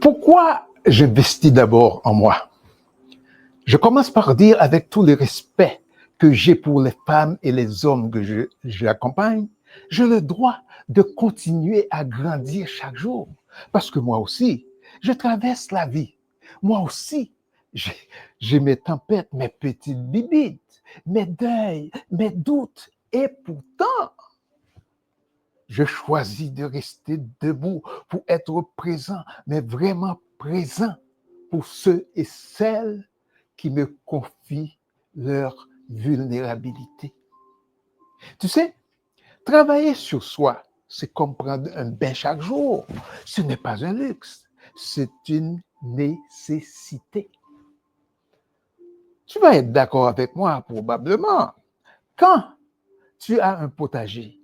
Pourquoi j'investis d'abord en moi? Je commence par dire, avec tout le respect que j'ai pour les femmes et les hommes que j'accompagne, j'ai le droit de continuer à grandir chaque jour. Parce que moi aussi, je traverse la vie. Moi aussi, j'ai mes tempêtes, mes petites bibites, mes deuils, mes doutes. Et pourtant, je choisis de rester debout pour être présent, mais vraiment présent pour ceux et celles qui me confient leur vulnérabilité. Tu sais, travailler sur soi, c'est comme prendre un bain chaque jour. Ce n'est pas un luxe, c'est une nécessité. Tu vas être d'accord avec moi, probablement. Quand tu as un potager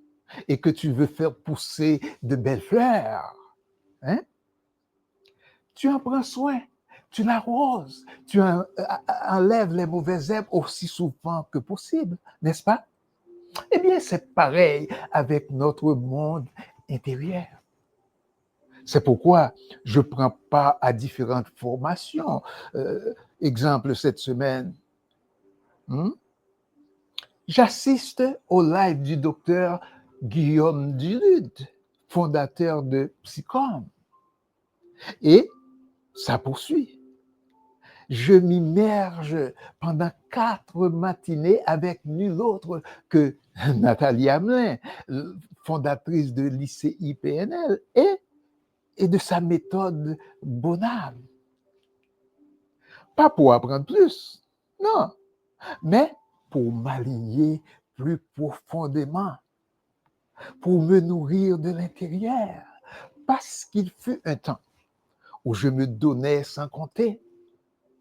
et que tu veux faire pousser de belles fleurs, hein, tu en prends soin, tu l'arroses, tu enlèves les mauvaises herbes aussi souvent que possible, n'est-ce pas? Eh bien, c'est pareil avec notre monde intérieur. C'est pourquoi je ne prends pas à différentes formations. Exemple, cette semaine, j'assiste au live du docteur Guillaume Duluth, fondateur de Psychom. Et ça poursuit. Je m'immerge pendant 4 matinées avec nul autre que Nathalie Hamelin, fondatrice de l'ICI PNL et de sa méthode Bonham. Pas pour apprendre plus, non, mais pour m'aligner plus profondément, pour me nourrir de l'intérieur. Parce qu'il fut un temps où je me donnais sans compter.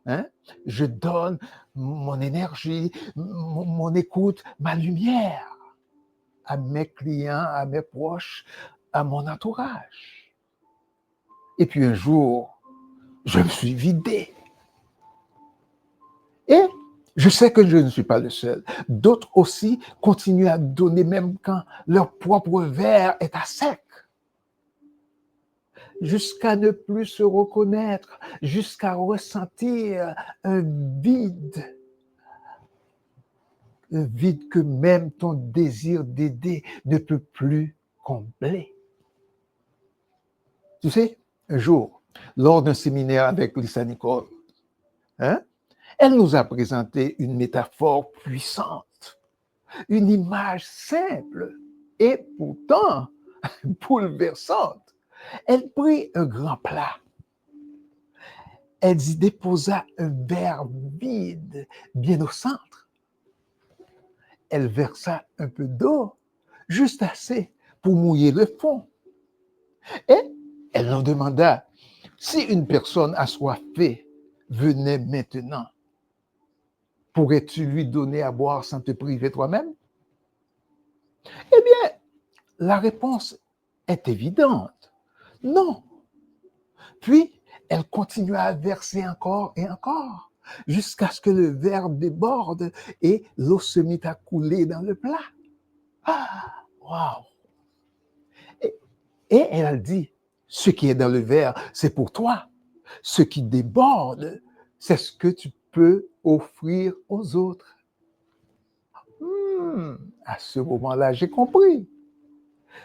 Hein? Je donne mon énergie, mon écoute, ma lumière à mes clients, à mes proches, à mon entourage. Et puis un jour, je me suis vidé. Et je sais que je ne suis pas le seul. D'autres aussi continuent à donner même quand leur propre verre est à sec. Jusqu'à ne plus se reconnaître, jusqu'à ressentir un vide que même ton désir d'aider ne peut plus combler. Tu sais, un jour, lors d'un séminaire avec Lisa Nicole, elle nous a présenté une métaphore puissante, une image simple et pourtant bouleversante. Elle prit un grand plat. Elle y déposa un verre vide, bien au centre. Elle versa un peu d'eau, juste assez pour mouiller le fond. Et elle leur demanda, si une personne assoiffée venait maintenant, pourrais-tu lui donner à boire sans te priver toi-même? Eh bien, la réponse est évidente. Non. Puis, elle continua à verser encore et encore, jusqu'à ce que le verre déborde et l'eau se mit à couler dans le plat. Ah, waouh! Et elle a dit, ce qui est dans le verre, c'est pour toi. Ce qui déborde, c'est ce que tu peux offrir aux autres. À ce moment-là, j'ai compris.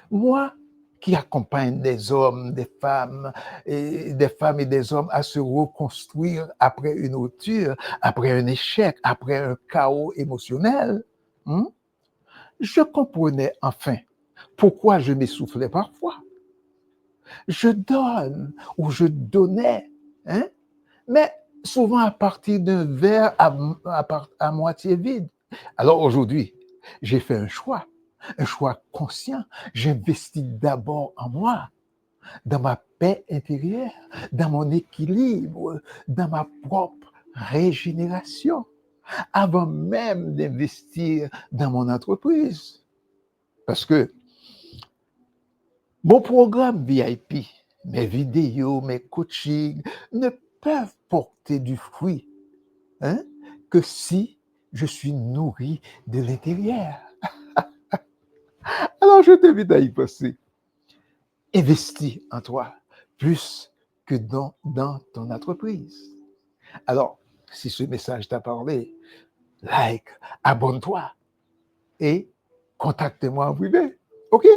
Moi, qui accompagne des hommes, des femmes et des hommes à se reconstruire après une rupture, après un échec, après un chaos émotionnel, je comprenais enfin pourquoi je m'essoufflais parfois. Je donne ou je donnais, mais souvent à partir d'un verre à moitié vide. Alors aujourd'hui, j'ai fait un choix conscient. J'investis d'abord en moi, dans ma paix intérieure, dans mon équilibre, dans ma propre régénération, avant même d'investir dans mon entreprise. Parce que mon programme VIP, mes vidéos, mes coachings ne peuvent porter du fruit que si je suis nourri de l'intérieur. Alors, je t'invite à y passer. Investis en toi plus que dans ton entreprise. Alors, si ce message t'a parlé, like, abonne-toi et contacte-moi en privé. OK?